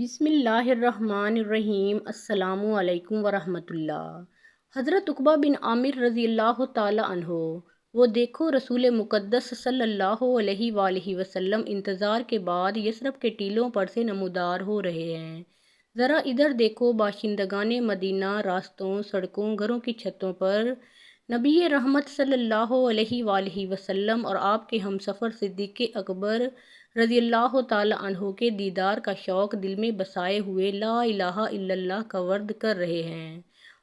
بسم اللہ الرحمن الرحیم۔ السلام علیکم ورحمۃ اللہ۔ حضرت عقبہ بن عامر رضی اللہ تعالی عنہ، وہ دیکھو رسول مقدس صلی اللہ علیہ وآلہ وسلم انتظار کے بعد یثرب کے ٹیلوں پر سے نمودار ہو رہے ہیں۔ ذرا ادھر دیکھو باشندگان مدینہ، راستوں، سڑکوں، گھروں کی چھتوں پر نبی رحمت صلی اللہ علیہ وآلہ وسلم اور آپ کے ہمسفر صدیق اکبر رضی اللہ تعالی عنہ کے دیدار کا شوق دل میں بسائے ہوئے لا الہ الا اللہ کا ورد کر رہے ہیں،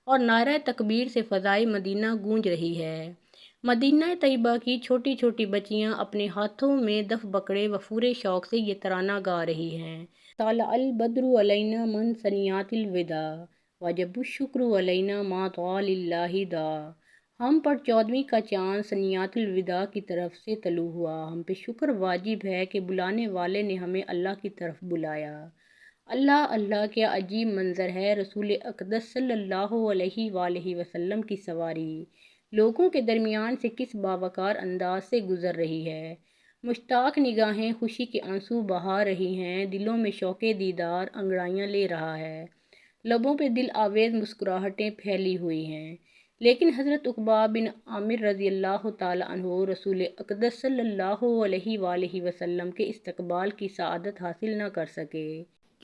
اور نعرہ تکبیر سے فضائے مدینہ گونج رہی ہے۔ مدینہ طیبہ کی چھوٹی چھوٹی بچیاں اپنے ہاتھوں میں دف پکڑے وفور شوق سے یہ ترانہ گا رہی ہیں: طلع البدر علینا من ثنیات الوداع وجب الشکر علینا ما طال اللہ دا۔ ہم پر 14ویں کا چاند ثنیات الوداع کی طرف سے طلوع ہوا، ہم پہ شکر واجب ہے کہ بلانے والے نے ہمیں اللہ کی طرف بلایا۔ اللہ اللہ، کیا عجیب منظر ہے! رسول اقدس صلی اللہ علیہ وآلہ وسلم کی سواری لوگوں کے درمیان سے کس باوقار انداز سے گزر رہی ہے۔ مشتاق نگاہیں خوشی کے آنسو بہا رہی ہیں، دلوں میں شوق دیدار انگڑائیاں لے رہا ہے، لبوں پہ دل آویز مسکراہٹیں پھیلی ہوئی ہیں۔ لیکن حضرت عقبہ بن عامر رضی اللہ تعالی عنہ رسول اقدس صلی اللہ علیہ وآلہ وسلم کے استقبال کی سعادت حاصل نہ کر سکے،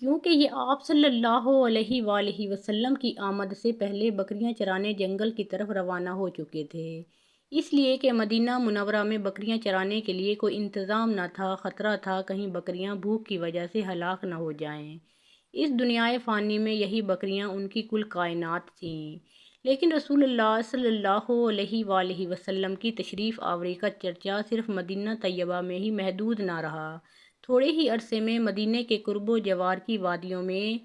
کیونکہ یہ آپ صلی اللہ علیہ وآلہ وسلم کی آمد سے پہلے بکریاں چرانے جنگل کی طرف روانہ ہو چکے تھے، اس لیے کہ مدینہ منورہ میں بکریاں چرانے کے لیے کوئی انتظام نہ تھا۔ خطرہ تھا کہیں بکریاں بھوک کی وجہ سے ہلاک نہ ہو جائیں۔ اس دنیائے فانی میں یہی بکریاں ان کی کل کائنات تھیں۔ لیکن رسول اللہ صلی اللہ علیہ وآلہ وسلم کی تشریف آوری کا چرچا صرف مدینہ طیبہ میں ہی محدود نہ رہا، تھوڑے ہی عرصے میں مدینے کے قرب و جوار کی وادیوں میں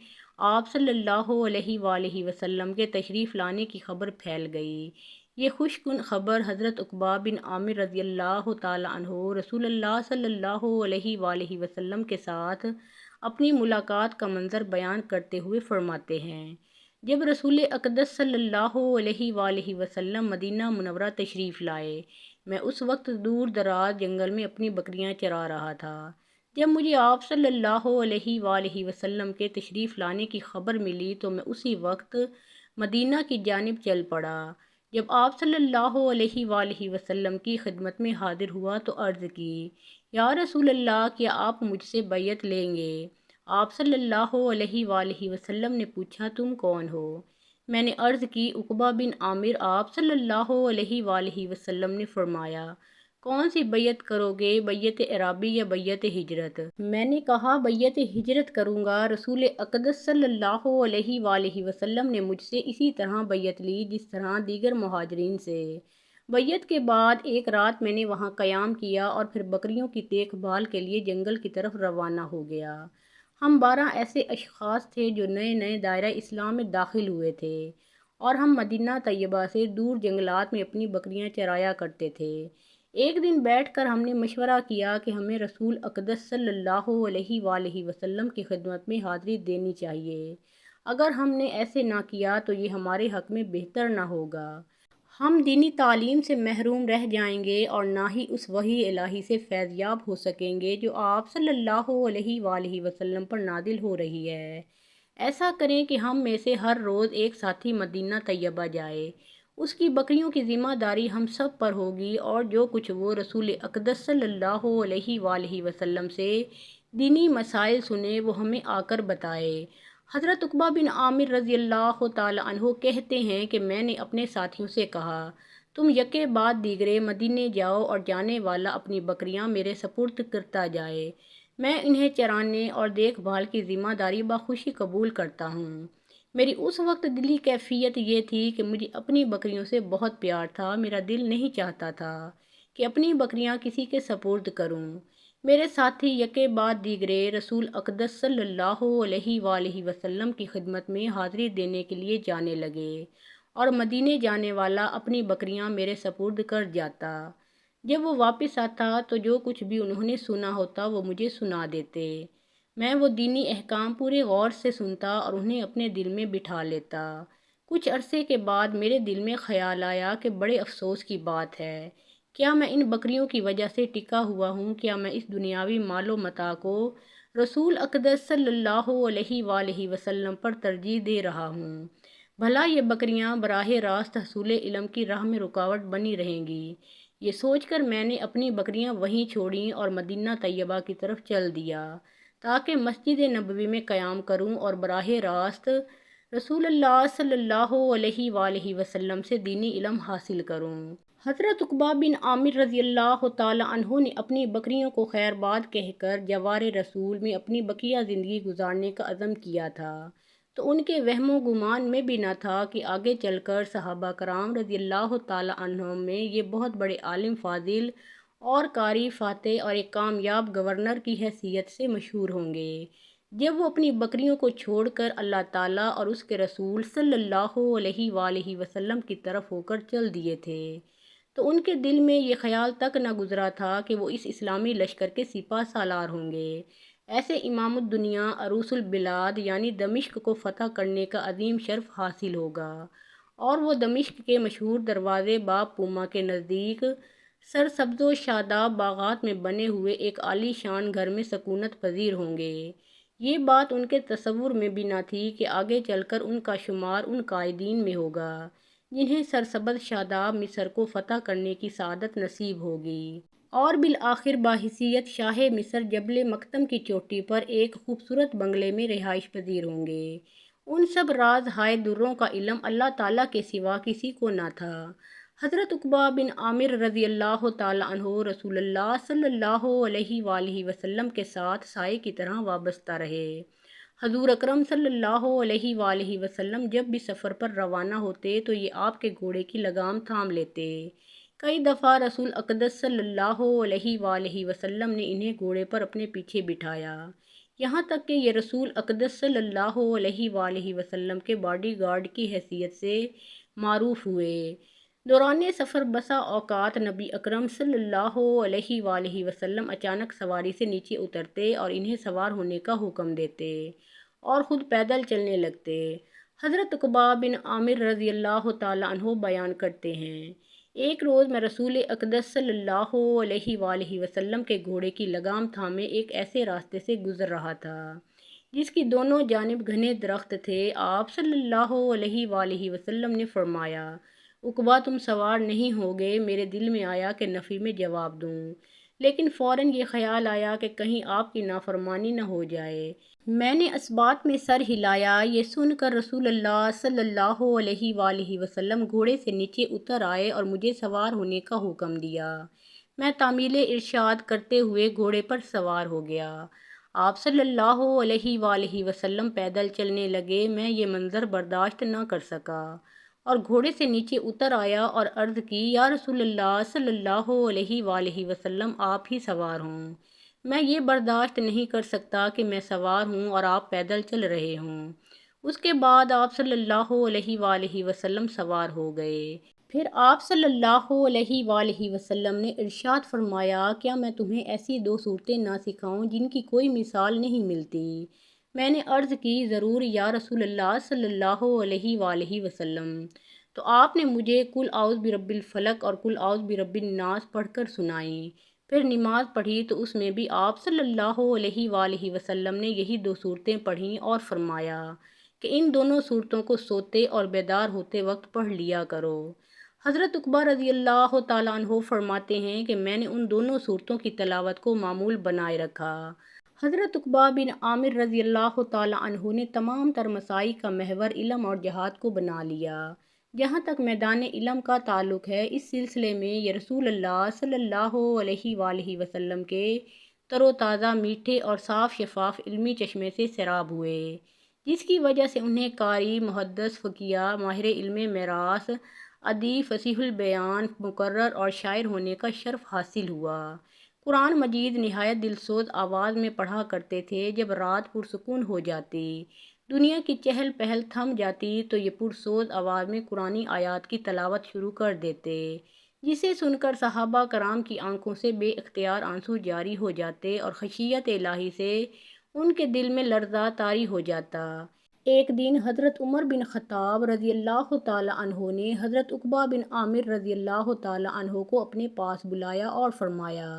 آپ صلی اللہ علیہ وآلہ وسلم کے تشریف لانے کی خبر پھیل گئی۔ یہ خوش کن خبر حضرت عقبہ بن عامر رضی اللہ تعالی عنہ رسول اللہ صلی اللہ علیہ وآلہ وسلم کے ساتھ اپنی ملاقات کا منظر بیان کرتے ہوئے فرماتے ہیں: جب رسول اقدس صلی اللہ علیہ وآلہ وسلم مدینہ منورہ تشریف لائے، میں اس وقت دور دراز جنگل میں اپنی بکریاں چرا رہا تھا۔ جب مجھے آپ صلی اللہ علیہ وآلہ وسلم کے تشریف لانے کی خبر ملی تو میں اسی وقت مدینہ کی جانب چل پڑا۔ جب آپ صلی اللہ علیہ وآلہ وسلم کی خدمت میں حاضر ہوا تو عرض کی: یا رسول اللہ، کیا آپ مجھ سے بیعت لیں گے؟ آپ صلی اللہ علیہ وآلہ وسلم نے پوچھا: تم کون ہو؟ میں نے عرض کی: عقبہ بن عامر۔ آپ صلی اللہ علیہ وآلہ وسلم نے فرمایا: کون سی بیعت کرو گے، بیعت عرابی یا بیعت ہجرت؟ میں نے کہا: بیعت ہجرت کروں گا۔ رسول اقدس صلی اللہ علیہ وآلہ وسلم نے مجھ سے اسی طرح بیعت لی جس طرح دیگر مہاجرین سے۔ بیعت کے بعد ایک رات میں نے وہاں قیام کیا اور پھر بکریوں کی دیکھ بھال کے لیے جنگل کی طرف روانہ ہو گیا۔ ہم 12 ایسے اشخاص تھے جو نئے نئے دائرہ اسلام میں داخل ہوئے تھے، اور ہم مدینہ طیبہ سے دور جنگلات میں اپنی بکریاں چرایا کرتے تھے۔ ایک دن بیٹھ کر ہم نے مشورہ کیا کہ ہمیں رسول اقدس صلی اللہ علیہ وآلہ وسلم کی خدمت میں حاضری دینی چاہیے۔ اگر ہم نے ایسے نہ کیا تو یہ ہمارے حق میں بہتر نہ ہوگا۔ ہم دینی تعلیم سے محروم رہ جائیں گے اور نہ ہی اس وحی الہی سے فیض یاب ہو سکیں گے جو آپ صلی اللہ علیہ وآلہ وسلم پر نازل ہو رہی ہے۔ ایسا کریں کہ ہم میں سے ہر روز ایک ساتھی مدینہ طیبہ جائے، اس کی بکریوں کی ذمہ داری ہم سب پر ہوگی، اور جو کچھ وہ رسول اقدس صلی اللہ علیہ وآلہ وسلم سے دینی مسائل سنے وہ ہمیں آ کر بتائے۔ حضرت عقبہ بن عامر رضی اللہ تعالی عنہ کہتے ہیں کہ میں نے اپنے ساتھیوں سے کہا: تم یکے بعد دیگرے مدینے جاؤ اور جانے والا اپنی بکریاں میرے سپرد کرتا جائے، میں انہیں چرانے اور دیکھ بھال کی ذمہ داری بخوشی قبول کرتا ہوں۔ میری اس وقت دلی کیفیت یہ تھی کہ مجھے اپنی بکریوں سے بہت پیار تھا، میرا دل نہیں چاہتا تھا کہ اپنی بکریاں کسی کے سپرد کروں۔ میرے ساتھی یکے بعد دیگرے رسول اقدس صلی اللہ علیہ وآلہ وسلم کی خدمت میں حاضری دینے کے لیے جانے لگے، اور مدینے جانے والا اپنی بکریاں میرے سپرد کر جاتا۔ جب وہ واپس آتا تو جو کچھ بھی انہوں نے سنا ہوتا وہ مجھے سنا دیتے۔ میں وہ دینی احکام پورے غور سے سنتا اور انہیں اپنے دل میں بٹھا لیتا۔ کچھ عرصے کے بعد میرے دل میں خیال آیا کہ بڑے افسوس کی بات ہے، کیا میں ان بکریوں کی وجہ سے ٹکا ہوا ہوں؟ کیا میں اس دنیاوی مال و متاع کو رسول اقدس صلی اللہ علیہ وآلہ وسلم پر ترجیح دے رہا ہوں۔ بھلا یہ بکریاں براہ راست حصول علم کی راہ میں رکاوٹ بنی رہیں گی؟ یہ سوچ کر میں نے اپنی بکریاں وہیں چھوڑیں اور مدینہ طیبہ کی طرف چل دیا تاکہ مسجد نبوی میں قیام کروں اور براہ راست رسول اللہ صلی اللہ علیہ وآلہ وسلم سے دینی علم حاصل کروں۔ حضرت عقبہ بن عامر رضی اللہ تعالی عنہ نے اپنی بکریوں کو خیر باد کہہ کر جوار رسول میں اپنی بقیہ زندگی گزارنے کا عزم کیا تھا، تو ان کے وہم و گمان میں بھی نہ تھا کہ آگے چل کر صحابہ کرام رضی اللہ تعالی عنہم میں یہ بہت بڑے عالم فاضل اور قاری فاتح اور ایک کامیاب گورنر کی حیثیت سے مشہور ہوں گے۔ جب وہ اپنی بکریوں کو چھوڑ کر اللہ تعالیٰ اور اس کے رسول صلی اللہ علیہ وآلہ وسلم کی طرف ہو کر چل دیے تھے، تو ان کے دل میں یہ خیال تک نہ گزرا تھا کہ وہ اس اسلامی لشکر کے سپہ سالار ہوں گے۔ ایسے امام الدنیا عروس البلاد یعنی دمشق کو فتح کرنے کا عظیم شرف حاصل ہوگا، اور وہ دمشق کے مشہور دروازے باب پوما کے نزدیک سرسبز و شاداب باغات میں بنے ہوئے ایک عالی شان گھر میں سکونت پذیر ہوں گے۔ یہ بات ان کے تصور میں بھی نہ تھی کہ آگے چل کر ان کا شمار ان قائدین میں ہوگا جنہیں سرسبز شاداب مصر کو فتح کرنے کی سعادت نصیب ہوگی، اور بالآخر بحیثیت شاہ مصر جبل مقطم کی چوٹی پر ایک خوبصورت بنگلے میں رہائش پذیر ہوں گے۔ ان سب راز ہائے دروں کا علم اللہ تعالیٰ کے سوا کسی کو نہ تھا۔ حضرت عقبہ بن عامر رضی اللہ تعالی عنہ رسول اللہ صلی اللہ علیہ وآلہ وسلم کے ساتھ سائے کی طرح وابستہ رہے۔ حضور اکرم صلی اللہ علیہ وآلہ وسلم جب بھی سفر پر روانہ ہوتے تو یہ آپ کے گھوڑے کی لگام تھام لیتے۔ کئی دفعہ رسول اقدس صلی اللہ علیہ وآلہ وسلم نے انہیں گھوڑے پر اپنے پیچھے بٹھایا، یہاں تک کہ یہ رسول اقدس صلی اللہ علیہ وآلہ وسلم کے باڈی گارڈ کی حیثیت سے معروف ہوئے۔ دوران سفر بسا اوقات نبی اکرم صلی اللہ علیہ وآلہ وسلم اچانک سواری سے نیچے اترتے اور انہیں سوار ہونے کا حکم دیتے اور خود پیدل چلنے لگتے۔ حضرت عقبہ بن عامر رضی اللہ تعالی عنہ بیان کرتے ہیں، ایک روز میں رسول اقدس صلی اللہ علیہ وآلہ وسلم کے گھوڑے کی لگام تھامے ایک ایسے راستے سے گزر رہا تھا جس کی دونوں جانب گھنے درخت تھے۔ آپ صلی اللہ علیہ وآلہ وسلم نے فرمایا، عقبہ تم سوار نہیں ہوگے؟ میرے دل میں آیا کہ نفی میں جواب دوں، لیکن فوراً یہ خیال آیا کہ کہیں آپ کی نافرمانی نہ ہو جائے۔ میں نے اس بات میں سر ہلایا۔ یہ سن کر رسول اللہ صلی اللہ علیہ وآلہ وسلم گھوڑے سے نیچے اتر آئے اور مجھے سوار ہونے کا حکم دیا۔ میں تعمیل ارشاد کرتے ہوئے گھوڑے پر سوار ہو گیا۔ آپ صلی اللہ علیہ وآلہ وسلم پیدل چلنے لگے۔ میں یہ منظر برداشت نہ کر سکا اور گھوڑے سے نیچے اتر آیا اور عرض کی، یا رسول اللہ صلی اللہ علیہ وآلہ وسلم آپ ہی سوار ہوں، میں یہ برداشت نہیں کر سکتا کہ میں سوار ہوں اور آپ پیدل چل رہے ہوں۔ اس کے بعد آپ صلی اللہ علیہ وآلہ وسلم سوار ہو گئے۔ پھر آپ صلی اللہ علیہ وآلہ وسلم نے ارشاد فرمایا، کیا میں تمہیں ایسی دو صورتیں نہ سکھاؤں جن کی کوئی مثال نہیں ملتی؟ میں نے عرض کی، ضرور یا رسول اللہ صلی اللہ علیہ وآلہ وسلم۔ تو آپ نے مجھے قل اعوذ برب الفلق اور قل اعوذ برب الناس پڑھ کر سنائیں۔ پھر نماز پڑھی تو اس میں بھی آپ صلی اللہ علیہ وآلہ وسلم نے یہی دو صورتیں پڑھیں اور فرمایا کہ ان دونوں صورتوں کو سوتے اور بیدار ہوتے وقت پڑھ لیا کرو۔ حضرت عقبہ رضی اللہ تعالیٰ عنہ فرماتے ہیں کہ میں نے ان دونوں صورتوں کی تلاوت کو معمول بنائے رکھا۔ حضرت عقبہ بن عامر رضی اللہ تعالیٰ عنہ نے تمام تر مسائی کا محور علم اور جہاد کو بنا لیا۔ جہاں تک میدان علم کا تعلق ہے، اس سلسلے میں یہ رسول اللہ صلی اللہ علیہ وآلہ وسلم کے تر و تازہ میٹھے اور صاف شفاف علمی چشمے سے سیراب ہوئے، جس کی وجہ سے انہیں قاری، محدث، فقیہ، ماہر علم میراث، ادیب، فصیح البیان، مقرر اور شاعر ہونے کا شرف حاصل ہوا۔ قرآن مجید نہایت دلسوز آواز میں پڑھا کرتے تھے۔ جب رات پرسکون ہو جاتی، دنیا کی چہل پہل تھم جاتی تو یہ پرسوز آواز میں قرآنی آیات کی تلاوت شروع کر دیتے، جسے سن کر صحابہ کرام کی آنکھوں سے بے اختیار آنسو جاری ہو جاتے اور خشیت الہی سے ان کے دل میں لرزہ طاری ہو جاتا۔ ایک دن حضرت عمر بن خطاب رضی اللہ تعالی عنہ نے حضرت عقبہ بن عامر رضی اللہ تعالی عنہ کو اپنے پاس بلایا اور فرمایا،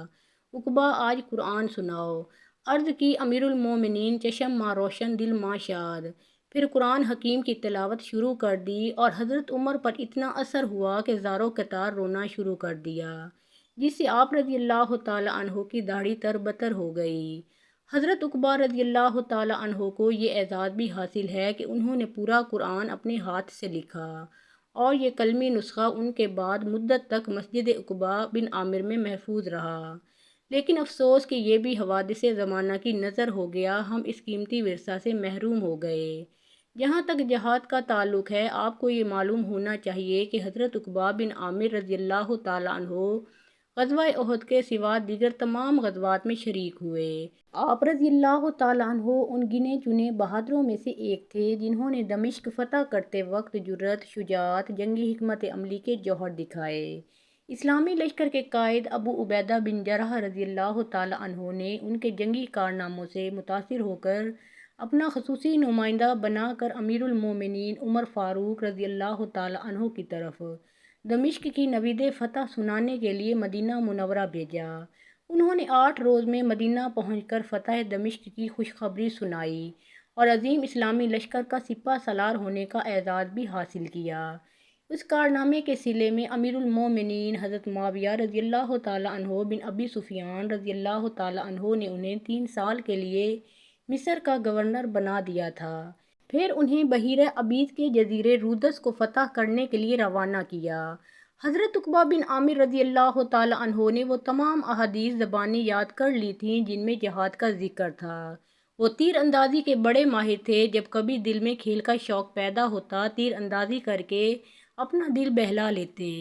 عقبہ آج قرآن سناؤ۔ عرض کی امیر المومنین چشم ماں روشن دل ماں شاد۔ پھر قرآن حکیم کی تلاوت شروع کر دی اور حضرت عمر پر اتنا اثر ہوا کہ زاروں قطار رونا شروع کر دیا، جس سے آپ رضی اللہ تعالی عنہ کی داڑھی تر بتر ہو گئی۔ حضرت عقبہ رضی اللہ تعالی عنہ کو یہ اعزاز بھی حاصل ہے کہ انہوں نے پورا قرآن اپنے ہاتھ سے لکھا، اور یہ کلمی نسخہ ان کے بعد مدت تک مسجد عقبہ بن عامر میں محفوظ رہا۔ لیکن افسوس کہ یہ بھی حوادث زمانہ کی نظر ہو گیا، ہم اس قیمتی ورثہ سے محروم ہو گئے۔ جہاں تک جہاد کا تعلق ہے، آپ کو یہ معلوم ہونا چاہیے کہ حضرت عقبہ بن عامر رضی اللہ تعالیٰ عنہ غزوہ احد کے سوا دیگر تمام غزوات میں شریک ہوئے۔ آپ رضی اللہ تعالیٰ عنہ ان گنے چنے بہادروں میں سے ایک تھے جنہوں نے دمشق فتح کرتے وقت جرأت، شجاعت، جنگی حکمت عملی کے جوہر دکھائے۔ اسلامی لشکر کے قائد ابو عبیدہ بن جرح رضی اللہ تعالیٰ عنہ نے ان کے جنگی کارناموں سے متاثر ہو کر اپنا خصوصی نمائندہ بنا کر امیر المومنین عمر فاروق رضی اللہ تعالیٰ عنہ کی طرف دمشق کی نوید فتح سنانے کے لیے مدینہ منورہ بھیجا۔ انہوں نے 8 روز میں مدینہ پہنچ کر فتح دمشق کی خوشخبری سنائی اور عظیم اسلامی لشکر کا سپہ سالار ہونے کا اعزاز بھی حاصل کیا۔ اس کارنامے کے صلے میں امیر المومنین حضرت معاویہ رضی اللہ تعالیٰ عنہ بن ابی سفیان رضی اللہ تعالیٰ عنہ نے انہیں 3 سال کے لیے مصر کا گورنر بنا دیا تھا۔ پھر انہیں بحیرہ عبید کے جزیرے رودس کو فتح کرنے کے لیے روانہ کیا۔ حضرت عقبہ بن عامر رضی اللہ تعالیٰ عنہ نے وہ تمام احادیث زبانی یاد کر لی تھیں جن میں جہاد کا ذکر تھا۔ وہ تیر اندازی کے بڑے ماہر تھے، جب کبھی دل میں کھیل کا شوق پیدا ہوتا تیر اندازی کر کے اپنا دل بہلا لیتے۔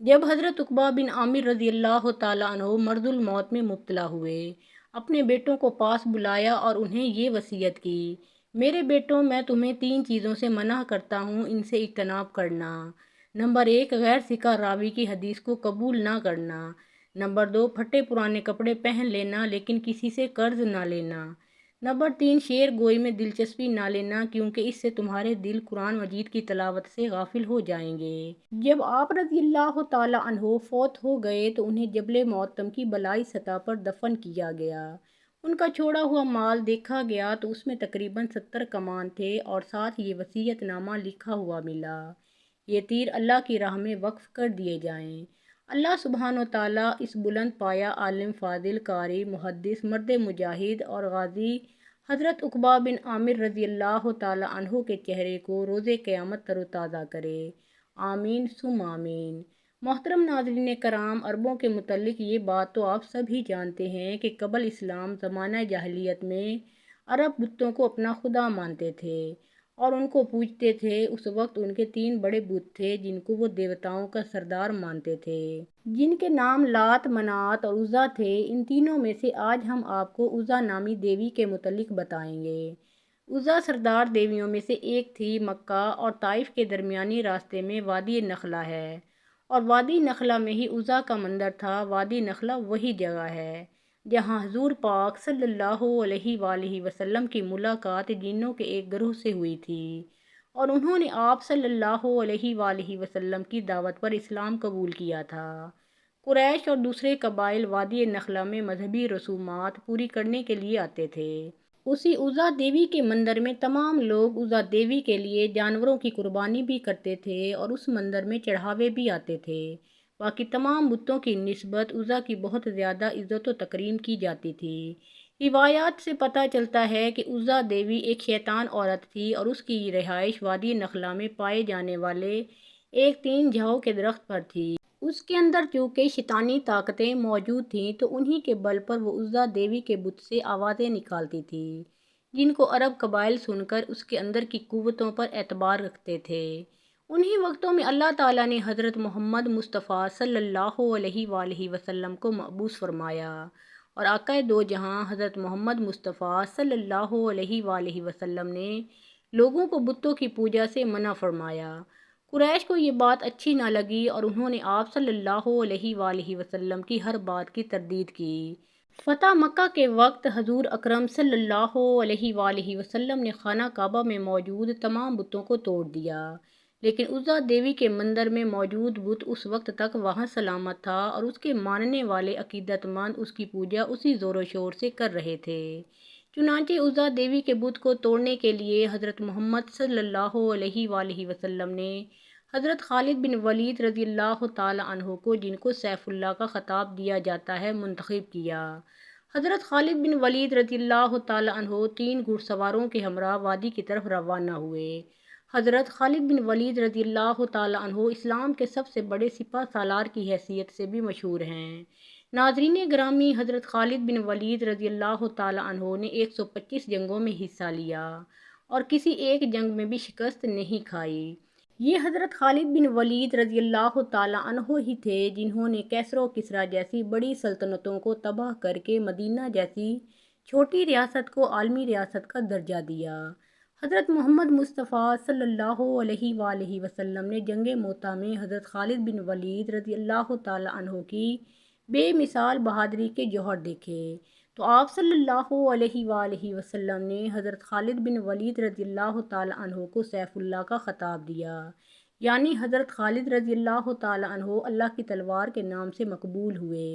جب حضرت عقبہ بن عامر رضی اللہ تعالیٰ عنہ مرض الموت میں مبتلا ہوئے، اپنے بیٹوں کو پاس بلایا اور انہیں یہ وصیت کی: میرے بیٹوں، میں تمہیں 3 چیزوں سے منع کرتا ہوں، ان سے اجتناب کرنا۔ نمبر 1، غیر ثقہ راوی کی حدیث کو قبول نہ کرنا۔ نمبر 2، پھٹے پرانے کپڑے پہن لینا لیکن کسی سے قرض نہ لینا۔ نمبر 3، شعر گوئی میں دلچسپی نہ لینا، کیونکہ اس سے تمہارے دل قرآن مجید کی تلاوت سے غافل ہو جائیں گے۔ جب آپ رضی اللہ تعالیٰ عنہ فوت ہو گئے تو انہیں جبل معتم کی بالائی سطح پر دفن کیا گیا۔ ان کا چھوڑا ہوا مال دیکھا گیا تو اس میں تقریباً 70 کمان تھے اور ساتھ یہ وصیت نامہ لکھا ہوا ملا: یہ تیر اللہ کی راہ میں وقف کر دیے جائیں۔ اللہ سبحانہ و تعالیٰ اس بلند پایہ عالم، فاضل، قاری، محدث، مرد مجاہد اور غازی حضرت عقبہ بن عامر رضی اللہ تعالیٰ عنہ کے چہرے کو روز قیامت تر و تازہ کرے۔ آمین ثم آمین۔ محترم ناظرین کرام، عربوں کے متعلق یہ بات تو آپ سب ہی جانتے ہیں کہ قبل اسلام زمانہ جاہلیت میں عرب بتوں کو اپنا خدا مانتے تھے اور ان کو پوجتے تھے۔ اس وقت ان کے 3 بڑے بت تھے جن کو وہ دیوتاؤں کا سردار مانتے تھے، جن کے نام لات، منات اور عزا تھے۔ ان تینوں میں سے آج ہم آپ کو عزا نامی دیوی کے متعلق بتائیں گے۔ عزا سردار دیویوں میں سے ایک تھی۔ مکہ اور طائف کے درمیانی راستے میں وادی نخلہ ہے اور وادی نخلہ میں ہی عزا کا مندر تھا۔ وادی نخلہ وہی جگہ ہے جہاں حضور پاک صلی اللہ علیہ وآلہ وسلم کی ملاقات جنوں کے ایک گروہ سے ہوئی تھی اور انہوں نے آپ صلی اللہ علیہ وآلہ وسلم کی دعوت پر اسلام قبول کیا تھا۔ قریش اور دوسرے قبائل وادی نخلہ میں مذہبی رسومات پوری کرنے کے لیے آتے تھے۔ اسی عزا دیوی کے مندر میں تمام لوگ عزا دیوی کے لیے جانوروں کی قربانی بھی کرتے تھے اور اس مندر میں چڑھاوے بھی آتے تھے۔ باقی تمام بتوں کی نسبت عزا کی بہت زیادہ عزت و تکریم کی جاتی تھی۔ روایات سے پتہ چلتا ہے کہ عزا دیوی ایک شیطان عورت تھی اور اس کی رہائش وادی نخلہ میں پائے جانے والے ایک 3 جھاؤ کے درخت پر تھی۔ اس کے اندر چونکہ شیطانی طاقتیں موجود تھیں تو انہی کے بل پر وہ عزا دیوی کے بت سے آوازیں نکالتی تھی، جن کو عرب قبائل سن کر اس کے اندر کی قوتوں پر اعتبار رکھتے تھے۔ انہی وقتوں میں اللہ تعالیٰ نے حضرت محمد مصطفیٰ صلی اللہ علیہ وآلہ وسلم کو مبعوث فرمایا اور آقائے دو جہاں حضرت محمد مصطفیٰ صلی اللہ علیہ وآلہ وسلم نے لوگوں کو بتوں کی پوجا سے منع فرمایا۔ قریش کو یہ بات اچھی نہ لگی اور انہوں نے آپ صلی اللہ علیہ وآلہ وسلم کی ہر بات کی تردید کی۔ فتح مکہ کے وقت حضور اکرم صلی اللہ علیہ وآلہ وسلم نے خانہ کعبہ میں موجود تمام بتوں کو توڑ دیا، لیکن عزا دیوی کے مندر میں موجود بت اس وقت تک وہاں سلامت تھا اور اس کے ماننے والے عقیدت مند اس کی پوجا اسی زور و شور سے کر رہے تھے۔ چنانچہ عزا دیوی کے بت کو توڑنے کے لیے حضرت محمد صلی اللہ علیہ وآلہ وسلم نے حضرت خالد بن ولید رضی اللہ تعالی عنہ کو، جن کو سیف اللہ کا خطاب دیا جاتا ہے، منتخب کیا۔ حضرت خالد بن ولید رضی اللہ تعالی عنہ 3 گھڑ سواروں کے ہمراہ وادی کی طرف روانہ ہوئے۔ حضرت خالد بن ولید رضی اللہ تعالی عنہ اسلام کے سب سے بڑے سپہ سالار کی حیثیت سے بھی مشہور ہیں۔ ناظرین گرامی، حضرت خالد بن ولید رضی اللہ تعالی عنہ نے 125 جنگوں میں حصہ لیا اور کسی ایک جنگ میں بھی شکست نہیں کھائی۔ یہ حضرت خالد بن ولید رضی اللہ تعالی عنہ ہی تھے جنہوں نے کیسر و کسریٰ جیسی بڑی سلطنتوں کو تباہ کر کے مدینہ جیسی چھوٹی ریاست کو عالمی ریاست کا درجہ دیا۔ حضرت محمد مصطفیٰ صلی اللہ علیہ وآلہ وسلم نے جنگ موطا میں حضرت خالد بن ولید رضی اللہ تعالی عنہ کی بے مثال بہادری کے جوہر دیکھے، تو آپ صلی اللہ علیہ وآلہ وسلم نے حضرت خالد بن ولید رضی اللہ تعالی عنہ کو سیف اللہ کا خطاب دیا، یعنی حضرت خالد رضی اللہ تعالی عنہ اللہ کی تلوار کے نام سے مقبول ہوئے۔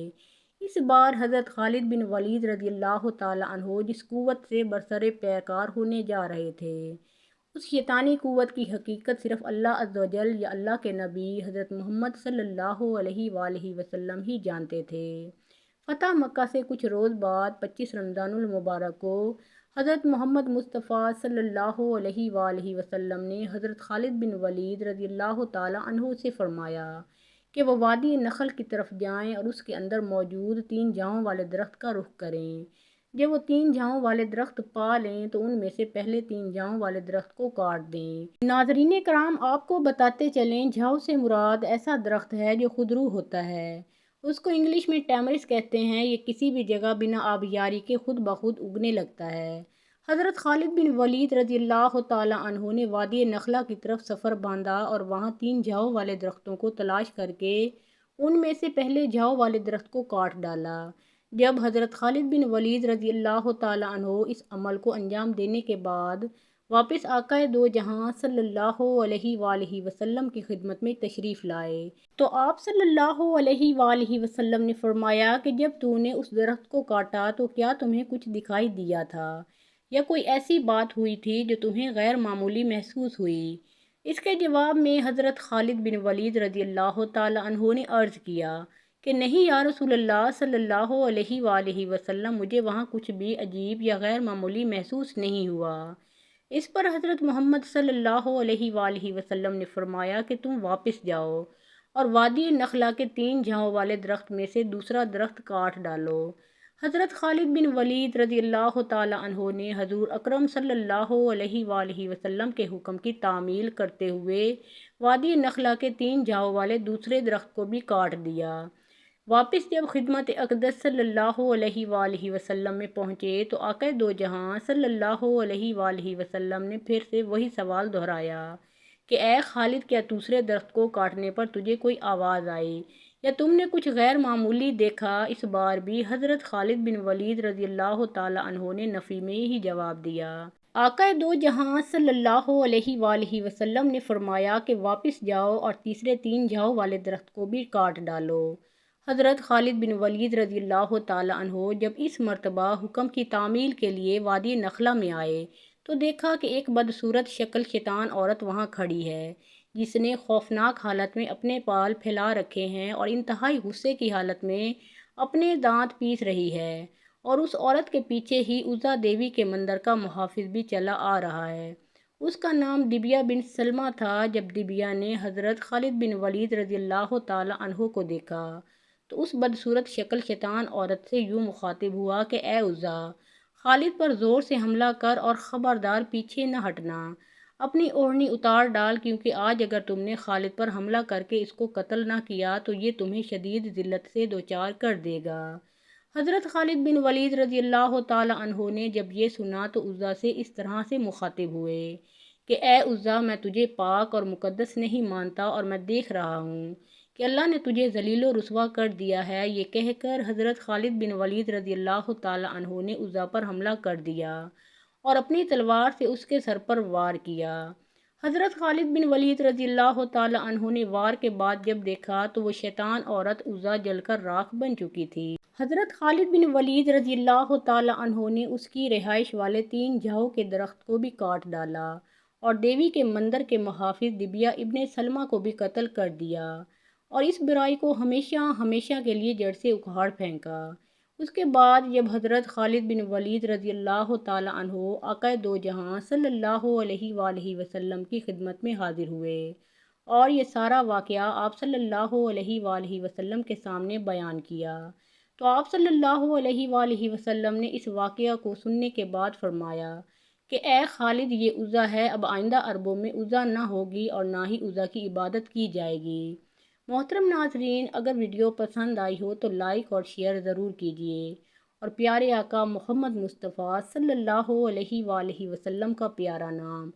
اس بار حضرت خالد بن ولید رضی اللہ تعالی عنہ جس قوت سے برسر پیکار ہونے جا رہے تھے، اس شیطانی قوت کی حقیقت صرف اللہ عز و جل یا اللہ کے نبی حضرت محمد صلی اللہ علیہ وآلہ وسلم ہی جانتے تھے۔ فتح مکہ سے کچھ روز بعد 25 رمضان المبارک کو حضرت محمد مصطفیٰ صلی اللہ علیہ وآلہ وسلم نے حضرت خالد بن ولید رضی اللہ تعالی عنہ سے فرمایا کہ وہ وادی نخل کی طرف جائیں اور اس کے اندر موجود 3 جاؤں والے درخت کا رخ کریں۔ جب وہ 3 جاؤں والے درخت پا لیں تو ان میں سے پہلے 3 جاؤں والے درخت کو کاٹ دیں۔ ناظرین کرام، آپ کو بتاتے چلیں، جاؤ سے مراد ایسا درخت ہے جو خودرو ہوتا ہے۔ اس کو انگلش میں ٹیمرس کہتے ہیں۔ یہ کسی بھی جگہ بنا آبیاری کے خود بخود اگنے لگتا ہے۔ حضرت خالد بن ولید رضی اللہ تعالی عنہ نے وادی نخلہ کی طرف سفر باندھا اور وہاں 3 جاؤ والے درختوں کو تلاش کر کے ان میں سے پہلے جاؤ والے درخت کو کاٹ ڈالا۔ جب حضرت خالد بن ولید رضی اللہ تعالی عنہ اس عمل کو انجام دینے کے بعد واپس آقا دو جہاں صلی اللہ علیہ وآلہ وسلم کی خدمت میں تشریف لائے تو آپ صلی اللہ علیہ وآلہ وسلم نے فرمایا کہ جب تو نے اس درخت کو کاٹا تو کیا تمہیں کچھ دکھائی دیا تھا یا کوئی ایسی بات ہوئی تھی جو تمہیں غیر معمولی محسوس ہوئی؟ اس کے جواب میں حضرت خالد بن ولید رضی اللہ تعالی عنہ نے عرض کیا کہ نہیں یا رسول اللہ صلی اللہ علیہ وآلہ وسلم، مجھے وہاں کچھ بھی عجیب یا غیر معمولی محسوس نہیں ہوا۔ اس پر حضرت محمد صلی اللہ علیہ وآلہ وسلم نے فرمایا کہ تم واپس جاؤ اور وادی نخلہ کے 3 جاؤں والے درخت میں سے دوسرا درخت کاٹ ڈالو۔ حضرت خالد بن ولید رضی اللہ تعالی عنہ نے حضور اکرم صلی اللہ علیہ وآلہ وسلم کے حکم کی تعمیل کرتے ہوئے وادی نخلہ کے 3 جاؤں والے دوسرے درخت کو بھی کاٹ دیا۔ واپس جب خدمت اقدس صلی اللہ علیہ وآلہ وسلم میں پہنچے تو آقا دو جہاں صلی اللہ علیہ وآلہ وسلم نے پھر سے وہی سوال دہرایا کہ اے خالد، کیا دوسرے درخت کو کاٹنے پر تجھے کوئی آواز آئی یا تم نے کچھ غیر معمولی دیکھا؟ اس بار بھی حضرت خالد بن ولید رضی اللہ تعالی عنہ نے نفی میں ہی جواب دیا۔ آقا دو جہاں صلی اللہ علیہ وآلہ وسلم نے فرمایا کہ واپس جاؤ اور تیسرے 3 جاؤ والے درخت کو بھی کاٹ ڈالو۔ حضرت خالد بن ولید رضی اللہ تعالی عنہ جب اس مرتبہ حکم کی تعمیل کے لیے وادی نخلہ میں آئے تو دیکھا کہ ایک بدصورت شکل شیطان عورت وہاں کھڑی ہے جس نے خوفناک حالت میں اپنے بال پھیلا رکھے ہیں اور انتہائی غصے کی حالت میں اپنے دانت پیس رہی ہے، اور اس عورت کے پیچھے ہی عزا دیوی کے مندر کا محافظ بھی چلا آ رہا ہے۔ اس کا نام دبیہ بن سلمہ تھا۔ جب دبیہ نے حضرت خالد بن ولید رضی اللہ تعالی عنہ کو دیکھا تو اس بدصورت شکل شیطان عورت سے یوں مخاطب ہوا کہ اے عزا، خالد پر زور سے حملہ کر اور خبردار پیچھے نہ ہٹنا، اپنی اوڑھنی اتار ڈال، کیونکہ آج اگر تم نے خالد پر حملہ کر کے اس کو قتل نہ کیا تو یہ تمہیں شدید ذلت سے دوچار کر دے گا۔ حضرت خالد بن ولید رضی اللہ تعالی عنہ نے جب یہ سنا تو عزا سے اس طرح سے مخاطب ہوئے کہ اے عزا، میں تجھے پاک اور مقدس نہیں مانتا اور میں دیکھ رہا ہوں کہ اللہ نے تجھے ذلیل و رسوا کر دیا ہے۔ یہ کہہ کر حضرت خالد بن ولید رضی اللہ تعالی عنہ نے عزا پر حملہ کر دیا اور اپنی تلوار سے اس کے سر پر وار کیا۔ حضرت خالد بن ولید رضی اللہ تعالیٰ عنہ نے وار کے بعد جب دیکھا تو وہ شیطان عورت عزا جل کر راکھ بن چکی تھی۔ حضرت خالد بن ولید رضی اللہ تعالیٰ عنہ نے اس کی رہائش والے 3 جھاؤ کے درخت کو بھی کاٹ ڈالا اور دیوی کے مندر کے محافظ دبیا ابن سلمہ کو بھی قتل کر دیا اور اس برائی کو ہمیشہ ہمیشہ کے لیے جڑ سے اکھاڑ پھینکا۔ اس کے بعد جب حضرت خالد بن ولید رضی اللہ تعالیٰ عنہ آقا دو جہاں صلی اللہ علیہ وآلہ وسلم کی خدمت میں حاضر ہوئے اور یہ سارا واقعہ آپ صلی اللہ علیہ وآلہ وسلم کے سامنے بیان کیا، تو آپ صلی اللہ علیہ وآلہ وسلم نے اس واقعہ کو سننے کے بعد فرمایا کہ اے خالد، یہ عزا ہے، اب آئندہ عربوں میں عزا نہ ہوگی اور نہ ہی عزا کی عبادت کی جائے گی۔ محترم ناظرین، اگر ویڈیو پسند آئی ہو تو لائک اور شیئر ضرور کیجیے اور پیارے آقا محمد مصطفیٰ صلی اللہ علیہ وآلہ وسلم کا پیارا نام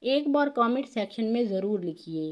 ایک بار کامنٹ سیکشن میں ضرور لکھیے۔